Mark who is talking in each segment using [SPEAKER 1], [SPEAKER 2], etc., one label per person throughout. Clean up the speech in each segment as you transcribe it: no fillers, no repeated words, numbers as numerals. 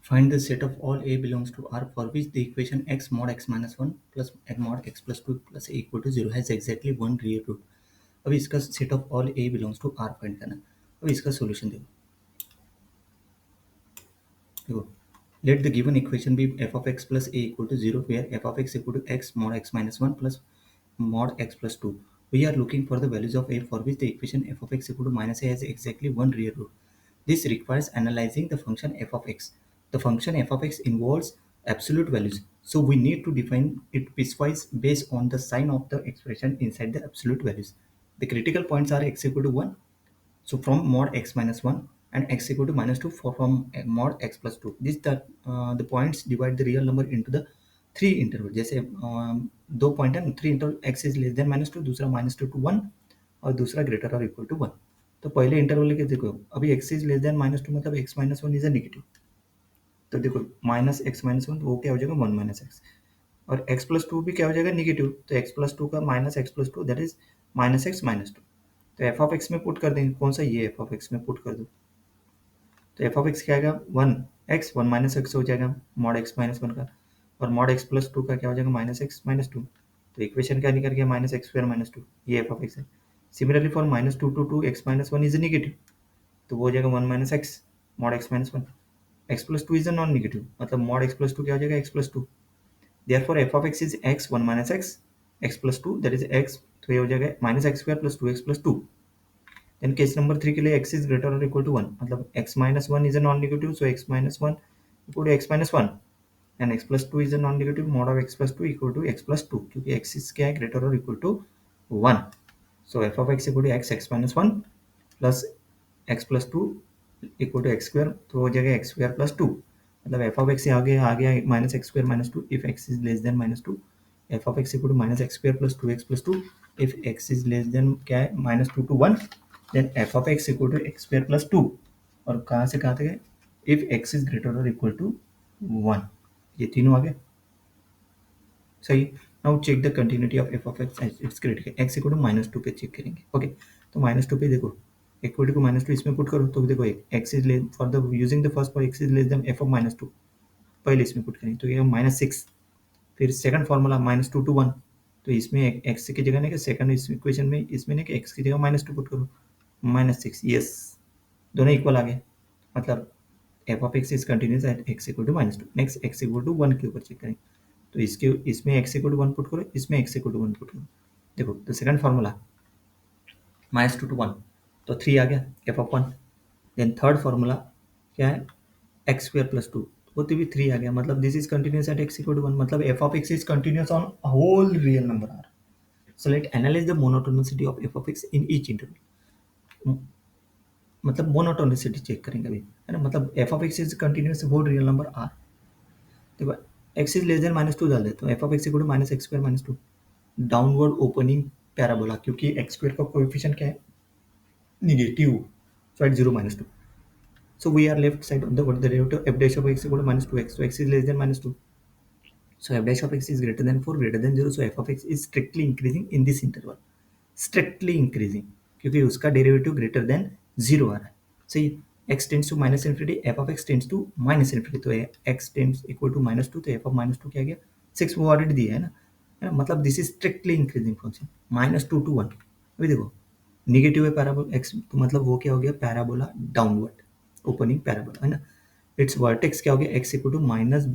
[SPEAKER 1] Find the set of all A belongs to R for which the equation x mod x minus 1 plus mod x plus 2 plus a equal to 0 has exactly one real root. अब इसका set of all A belongs to R find करना। अब इसका solution देखो let the given equation be f of x plus a equal to 0 where f of x equal to x mod x minus 1 plus mod x plus 2. We are looking for the values of a for which the equation f of x equal to minus a has exactly one real root. This requires analyzing the function f of x. The function f of x involves absolute values, so we need to define it piecewise based on the sign of the expression inside the absolute values. The critical points are x equal to 1, so from mod x minus 1 and x equal to minus 2 for from mod x plus 2. This the points divide the real number into the three interval. जैसे दो point है, three interval x is less than minus to, दूसरा minus two to one और दूसरा greater और equal to one. तो पहले interval के देखो, अभी x is less than minus two मतलब x minus one is a negative. तो देखो माइनस एक्स माइनस वन, वो क्या हो जाएगा वन माइनस एक्स, और एक्स प्लस टू भी क्या हो जाएगा नेगेटिव। तो एक्स प्लस टू का minus x plus to that is minus x minus two. तो एफ ऑफ एक्स में पुट कर देंगे, कौन सा ये एफ ऑफ एक्स में पुट कर दो। तो एफ ऑफ एक्स क्या आएगा one x, one minus x हो जाएगा मॉड एक्स माइनस वन का, और मॉड एक्स प्लस टू का क्या हो जाएगा माइनस एक्स माइनस टू। तो इक्वेशन क्या निकल गया minus x square minus two, ये एफ ऑफ एक्स है। Similarly for minus two to two x minus one is negative, तो वो हो जाएगा one minus x mod x minus one. X plus two is a non negative, मतलब mod x plus two क्या हो जाएगा x plus two. Therefore f of x is x 1 minus x, x plus 2 that is x, तो ये हो जाएगा minus x square plus two x plus two. Then case number 3 के लिए x is greater और इक्वल टू 1, मतलब x minus one is a non negative, so x minus one equal to x minus one and x plus two is a non negative, mod of x plus two equal to x plus two, क्योंकि x is क्या है greater और equal to 1। So f of x equal to x minus one plus x plus two equal to x square, तो हो जाएगा x square plus two. मतलब f of x से आगे आ गया minus x square minus two if x is less than minus two, f of x equal to minus x square plus two x plus two if x is less than क्या है minus two to one, then f of x equal to x square plus two. और कहाँ से कहाँ तक है if x is greater और equal to one, ये तीनों आ गए सही। Now check the continuity of f of x it's critical, x equal to minus two पे चेक करेंगे। ओके तो माइनस टू पे देखो इक्वल टू माइनस टू इसमें पुट करो, तो देखो x is less for the using the first for x is less than f of minus two, पहले इसमें पुट करेंगे तो ये माइनस सिक्स। फिर second formula minus two to one, तो इसमें एक्स की जगह नहीं कि सेकंड इस इक्वेशन में इसमें नहीं कि एक्स की जगह माइनस टू पुट करो, माइनस सिक्स, यस दोनों इक्वल आ गए, मतलब f of x is continuous at x equal to minus two. Next x equal to one के ऊपर चेक करेंगे, तो इसके इसमें x equal to one put करो, इसमें x equal to one put करो। देखो तो second formula minus two to one, तो थ्री आ गया f of one. Then third formula क्या है एक्स स्क्वायर प्लस टू, वो तो भी थ्री आ गया, मतलब this is continuous at x equal to one, मतलब f of x is continuous on whole real number R. So let analyse the monotonicity of f of x in each interval. मतलब monotonicity check करेंगे अभी, है ना, मतलब f of x is continuous whole real number R. देखो x is less than minus two डाल दे, तो f of x equal to minus x square minus to downward opening parabola, क्योंकि एक्स स्क्वायर का कोएफिशिएंट क्या है negative, so at 0 minus 2, so we are left side of the what the derivative f dash of x equal to minus 2x, so x is less than minus 2, so f dash of x is greater than 4 greater than 0, so f of x is strictly increasing in this interval, strictly increasing क्योंकि उसका derivative greater than zero आ रहा है सही। x tends to minus infinity, f of x tends to minus infinity, तो x tends equal to minus two, तो f of minus two क्या गया सिक्स, वो ऑलरेडी दिया है ना, मतलब this is strictly increasing function minus two to one. अभी देखो नेगेटिव है पैराबोला एक्स, तो मतलब वो क्या हो गया पैराबोला डाउनवर्ड ओपनिंग पैराबोला, है ना। इट्स वर्टेक्स क्या हो गया x equal to minus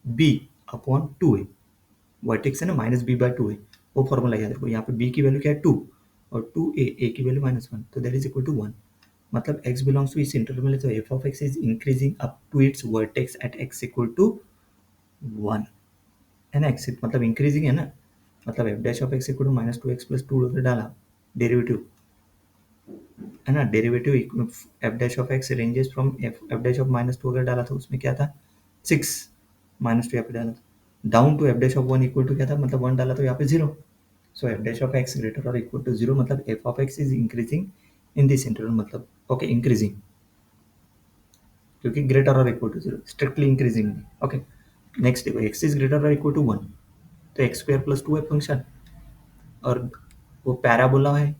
[SPEAKER 1] b upon two a, vertex है ना minus b by two a, वो फॉर्मूला याद रखो। यहाँ पे बी की वैल्यू क्या है टू, और टू ए की वैल्यू माइनस वन, तो that is equal to one. मतलब x बिलोंग्स टू इस इंटरवल, तो f of x is increasing up to its vertex at x equal to one, है ना। एक्स मतलब इंक्रीजिंग है ना, मतलब f dash of x equal to minus two x plus two डाला derivative, है ना। Derivative f dash of x ranges from f dash of minus two अगर डाला था उसमें क्या था सिक्स, माइनस टू यहाँ पे डाला था, down to f dash of one equal to क्या था, मतलब वन डाला तो यहाँ पे zero. So f dash of x greater और इक्वल टू जीरो, मतलब f of x is increasing in this interval, मतलब ओके इंक्रीजिंग, क्योंकि ग्रेटर और equal to zero strictly increasing. Okay next देखो एक्स इज ग्रेटर और equal to one, तो x square plus two है function, और वो पैराबोला है,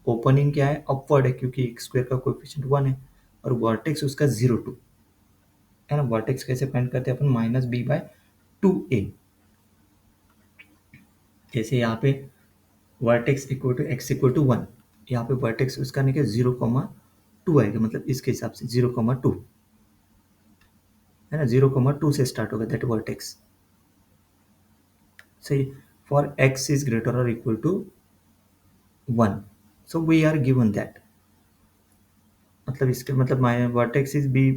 [SPEAKER 1] ओपनिंग क्या है अपवर्ड है क्योंकि एक्स स्क्वायर का कोएफिशिएंट वन है, और वर्टेक्स उसका जीरो टू, है ना। वर्टेक्स कैसे फाइंड करते हैं अपन, माइनस बी बाय 2a। जैसे यहाँ पे vertex equal to x equal to 1, यहाँ पे वर्टेक्स उसका निकले 0,2 आएगा, मतलब इसके हिसाब से 0,2 है ना, 0,2 से स्टार्ट होगा दैट वर्टेक्स। सही। फॉर एक्स इज ग्रेटर और equal to 1, so we are given that, मतलब इसके मतलब my vertex is b,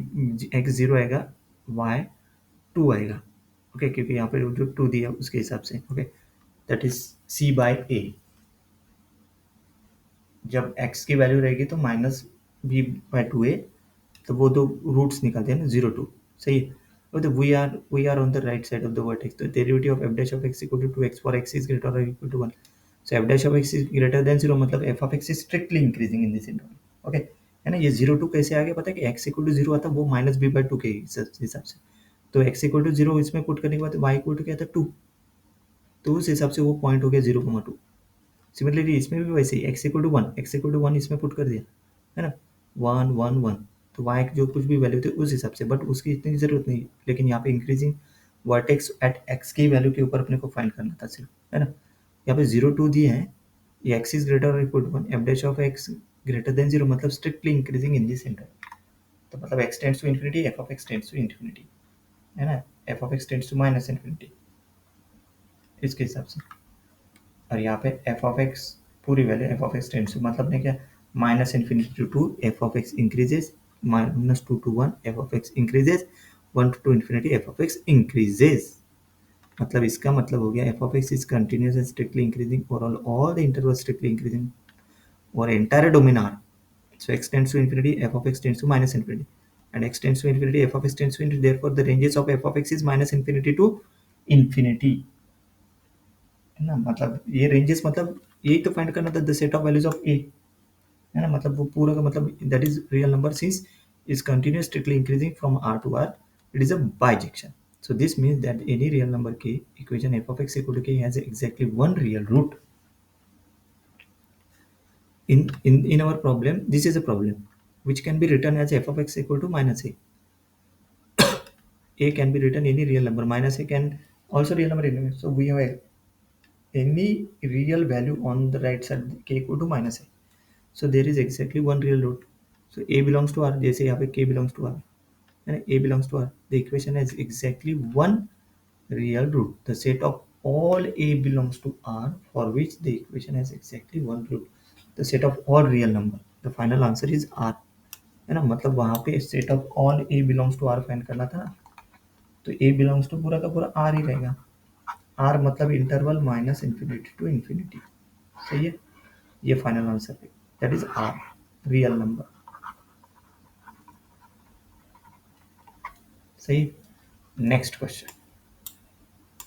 [SPEAKER 1] x 0 आएगा, वाई 2 आएगा, ओके, क्योंकि यहाँ पे जो 2 दिया उसके हिसाब से, okay, that is C by A. जब x की वैल्यू रहेगी तो माइनस बी बाय 2a, तो वो दो रूट्स निकालते हैं ना, 0 2, सही है। तो we are on the right side of the vertex, तो derivative of f dash of x equal to 2x for x is greater और equal to 1, so f dash of x is greater than 0, मतलब f of x is strictly increasing in this interval, okay, है ना। ये 0 2 कैसे आ गया, पता है कि x इक्वल टू 0 आता, वो माइनस बी बाय 2 के हिसाब से, तो x इक्वल टू 0 इसमें पुट करने के बाद y इक्वल टू क्या था 2, तो उस हिसाब से वो पॉइंट हो गया 0,2। सिमिलरली इसमें भी वैसे ही x equal to 1, x equal to 1 इसमें पुट कर दिया, है ना, 1 1 1, तो y जो कुछ भी वैल्यू थी उस हिसाब से, बट उसकी इतनी ज़रूरत नहीं, लेकिन यहाँ पे इंक्रीजिंग वर्टेक्स एट x की वैल्यू के ऊपर अपने को फाइंड करना था सिर्फ, है ना। यहाँ पे 0 2 दिए हैं, ये x इज ग्रेटर और equal to 1, f dash of x greater than 0, मतलब strictly increasing in this interval, तो मतलब x tends to infinity, f of x tends to infinity, है ना, f of x tends to minus infinity, इसके हिसाब से। और यहाँ पे एफ ऑफ एक्स पूरी value f of x tends to, मतलब ने क्या, minus infinity to 2 f of x increases, minus 2 to 1 f of x increases, 1 to 2 infinity f of x increases, मतलब इसका मतलब हो गया f of x is continuous and strictly increasing for all the interval strictly increasing और entire domain R, so x tends to infinity, f of x tends to minus infinity, and x tends to infinity, f of x tends to infinity, therefore the ranges of f of x is minus infinity to infinity, है ना। मतलब ये ranges, मतलब यही तो find करना था, the set of values of a, है ना, मतलब वो पूरा का मतलब that is real number since is continuous strictly increasing from r to r, it is a bijection, so this means that any real number k equation f of x equal to k has exactly one real root. In our problem, this is a problem which can be written as f of x equal to minus a can be written any real number, minus a can also real number anyway, so we have any real value on the right side k equal to minus a, so there is exactly one real root, so a belongs to r, जैसे यहाँ पे k belongs to r, है ना, a belongs to r, the equation has exactly one real root, the set of all a belongs to r for which the equation has exactly one root, the set of all real number, the final answer is r, है ना, मतलब वहाँ पे set of all a belongs to r find करना था ना, तो a belongs to पूरा का पूरा r ही रहेगा, r मतलब interval minus infinity to infinity, सही है, ये फाइनल आंसर है, that is r real number, सही। Next question,